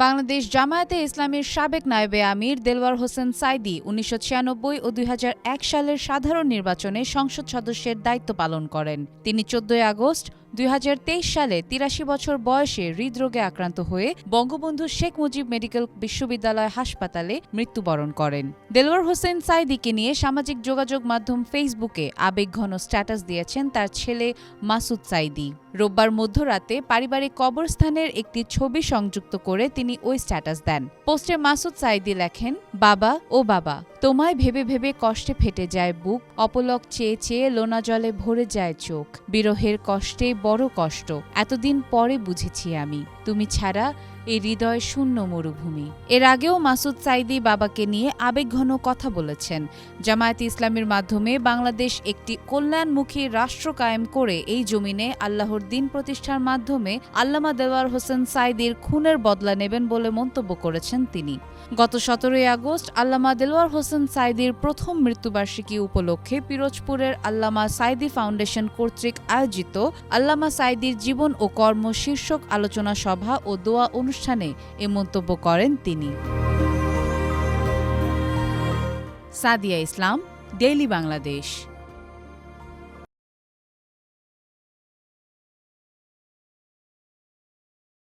বাংলাদেশ জামায়াতে ইসলামীর সাবেক নায়েবে আমির দেলওয়ার হোসেন সাঈদী ১৯৯৬ ও ২০০১ সালের সাধারণ নির্বাচনে সংসদ সদস্যের দায়িত্ব পালন করেন। তিনি ১৪ আগস্ট ২০২৩ সালে ৮৩ বছর বয়সে হৃদরোগে আক্রান্ত হয়ে বঙ্গবন্ধু শেখ মুজিব মেডিকেল বিশ্ববিদ্যালয় হাসপাতালে মৃত্যুবরণ করেন। দেলওয়ার হোসেন সাঈদীকে নিয়ে সামাজিক যোগাযোগ মাধ্যম ফেসবুকে আবেগঘন স্ট্যাটাস দিয়েছেন তার ছেলে মাসুদ সাঈদী। রোববার মধ্যরাতে পারিবারিক কবরস্থানের একটি ছবি সংযুক্ত করে তিনি ওই স্ট্যাটাস দেন। পোস্টে মাসুদ সাঈদী লেখেন, বাবা ও বাবা, তোমায় ভেবে ভেবে কষ্টে ফেটে যায় বুক, অপলক চেয়ে চেয়ে লোনা জলে ভরে যায় চোখ, বিরহের কষ্টে বড় কষ্ট, এতদিন পরে বুঝেছি আমি, তুমি ছাড়া এই হৃদয় শূন্য মরুভূমি। এর আগেও মাসুদ সাঈদী বাবাকে নিয়ে আবেগঘন কথা বলেছেন। জামায়াতে ইসলামীর মাধ্যমে বাংলাদেশ একটি কল্যাণমুখী রাষ্ট্র কায়েম করে এই জমিনে আল্লাহর দিন প্রতিষ্ঠার মাধ্যমে আল্লামা দেলওয়ার হোসেন সাঈদীর খুনের বদলা নেবেন বলে মন্তব্য করেছেন তিনি। গত ১৭ আগস্ট আল্লামা দেলওয়ার হোসেন সাঈদীর প্রথম মৃত্যুবার্ষিকী উপলক্ষে পিরোজপুরের আল্লামা সাঈদী ফাউন্ডেশন কর্তৃক আয়োজিত আল্লামা সাঈদীর জীবন ও কর্ম শীর্ষক আলোচনা সভা ও দোয়া অনুষ্ঠানে এ মন্তব্য করেন তিনি। সাদিয়া ইসলাম, ডেইলি বাংলাদেশ।